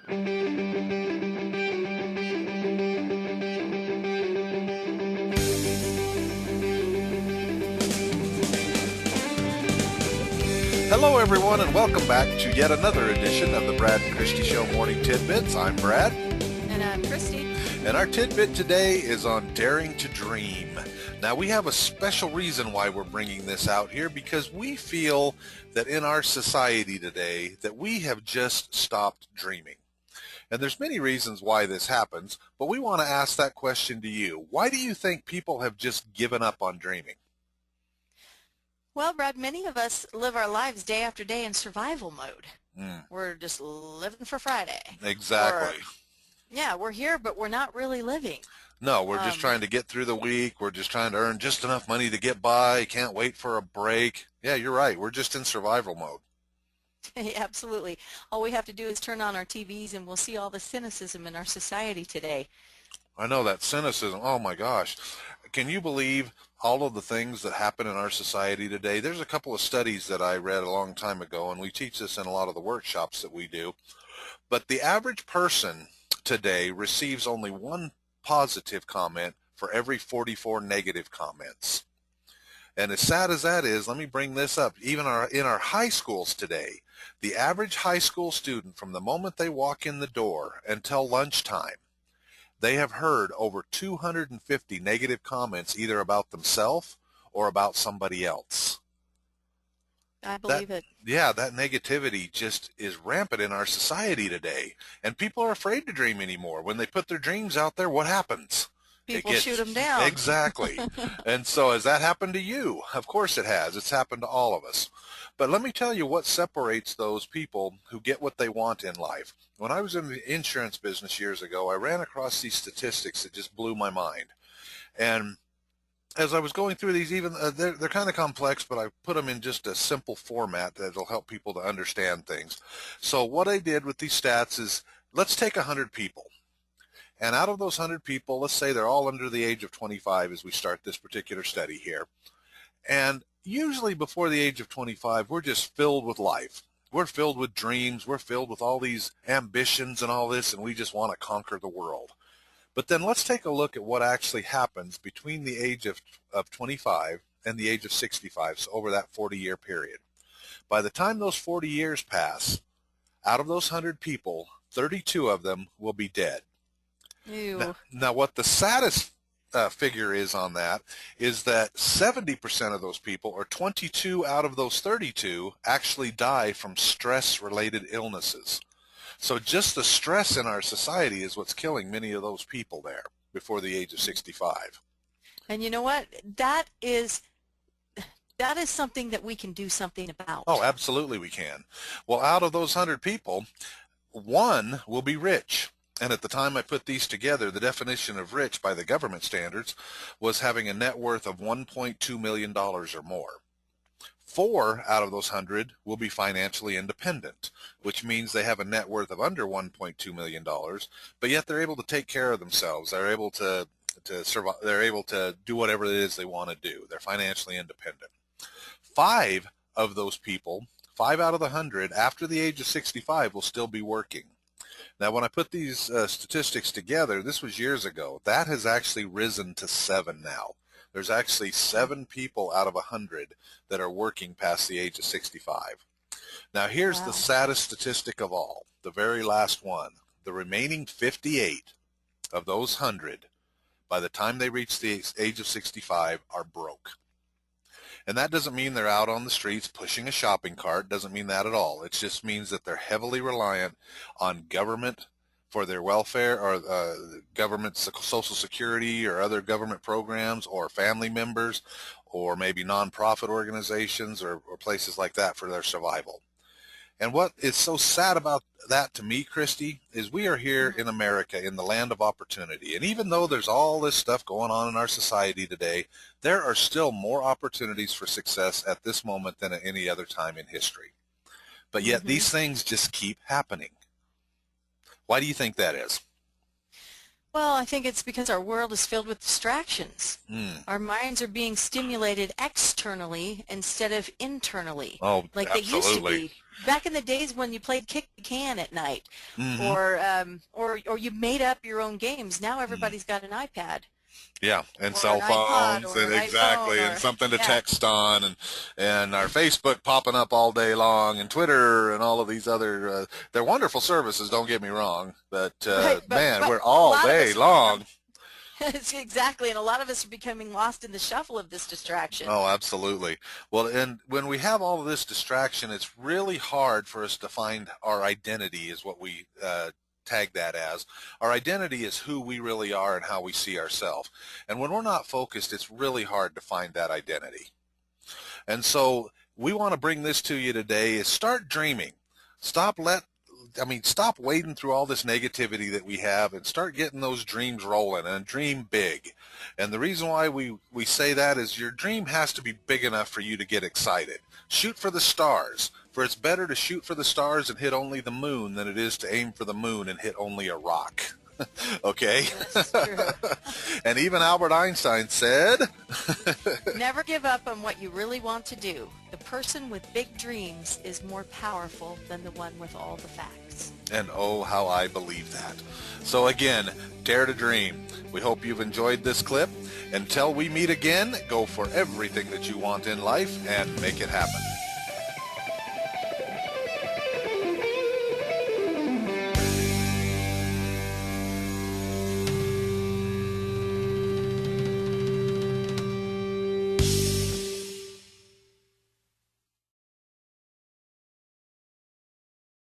Hello, everyone, and welcome back to yet another edition of the Brad and Christie Show Morning Tidbits. I'm Brad. And I'm Christie. And our tidbit today is on daring to dream. Now, we have a special reason why we're bringing this out here, because we feel that in our society today that we have just stopped dreaming. And there's many reasons why this happens, but we want to ask that question to you. Why do you think people have just given up on dreaming? Well, Brad, many of us live our lives day after day in survival mode. We're just living for Friday. Exactly. We're here, but we're not really living. No, we're just trying to get through the week. We're just trying to earn just enough money to get by. Can't wait for a break. Yeah, you're right. We're just in survival mode. Absolutely. All we have to do is turn on our TVs and we'll see all the cynicism in our society today. I know that cynicism. Oh, my gosh. Can you believe all of the things that happen in our society today? There's a couple of studies that I read a long time ago, and we teach this in a lot of the workshops that we do. But the average person today receives only one positive comment for every 44 negative comments. And as sad as that is, let me bring this up. Even in our high schools today, the average high school student, from the moment they walk in the door until lunchtime, they have heard over 250 negative comments either about themselves or about somebody else. I believe it. Yeah, that negativity just is rampant in our society today. And people are afraid to dream anymore. When they put their dreams out there, what happens? People shoot them down. Exactly. And so has that happened to you? Of course it has. It's happened to all of us. But let me tell you what separates those people who get what they want in life. When I was in the insurance business years ago, I ran across these statistics that just blew my mind. And as I was going through these, even they're kind of complex, but I put them in just a simple format that'll help people to understand things. So what I did with these stats is, let's take 100 people. And out of those 100 people, let's say they're all under the age of 25 as we start this particular study here. And usually before the age of 25, we're just filled with life. We're filled with dreams. We're filled with all these ambitions and all this, and we just want to conquer the world. But then let's take a look at what actually happens between the age of 25 and the age of 65, so over that 40-year period. By the time those 40 years pass, out of those 100 people, 32 of them will be dead. Ew. Now, what the saddest figure is on that is that 70% of those people, or 22 out of those 32, actually die from stress-related illnesses. So just the stress in our society is what's killing many of those people there before the age of 65. And you know what? That is something that we can do something about. Oh, absolutely we can. Well, out of those 100 people, one will be rich. And at the time I put these together, the definition of rich by the government standards was having a net worth of $1.2 million or more. 4 out of those 100 will be financially independent, which means they have a net worth of under $1.2 million, but yet they're able to take care of themselves. They're able to survive. They're able to do whatever it is they want to do. They're financially independent. 5 of those people, 5 out of the 100, after the age of 65, will still be working. Now, when I put these statistics together, this was years ago. That has actually risen to 7 now. There's actually 7 people out of 100 that are working past the age of 65. Now, here's the saddest statistic of all, the very last one. The remaining 58 of those 100, by the time they reach the age of 65, are broke. And that doesn't mean they're out on the streets pushing a shopping cart. Doesn't mean that at all. It just means that they're heavily reliant on government for their welfare, or government social security or other government programs, or family members, or maybe nonprofit organizations or places like that for their survival. And what is so sad about that to me, Christy, is we are here in America, in the land of opportunity. And even though there's all this stuff going on in our society today, there are still more opportunities for success at this moment than at any other time in history. But yet these things just keep happening. Why do you think that is? Well, I think it's because our world is filled with distractions. Mm. Our minds are being stimulated externally instead of internally, Oh, like they used to absolutely. be. Back in the days when you played kick the can at night, Mm-hmm. or you made up your own games. Now Mm. everybody's got an iPad Yeah, and or an cell iPod phones, or and an iPhone exactly, and or something to yeah. text on, and our Facebook popping up all day long, and Twitter, and all of these other. They're wonderful services. Don't get me wrong, but Right, man, but we're a all lot of day us are long. becoming exactly, and a lot of us are becoming lost in the shuffle of this distraction. Oh, absolutely. Well, and when we have all of this distraction, it's really hard for us to find our identity, is what we tag that as. Our identity is who we really are and how we see ourselves. And when we're not focused, it's really hard to find that identity. And so we want to bring this to you today is start dreaming. Stop let stop wading through all this negativity that we have and start getting those dreams rolling and dream big. And the reason why we say that is your dream has to be big enough for you to get excited. Shoot for the stars, for it's better to shoot for the stars and hit only the moon than it is to aim for the moon and hit only a rock. Okay? That's true. And even Albert Einstein said, Never give up on what you really want to do. The person with big dreams is more powerful than the one with all the facts. and oh, how I believe that. So again, dare to dream. We hope you've enjoyed this clip. Until we meet again, go for everything that you want in life and make it happen.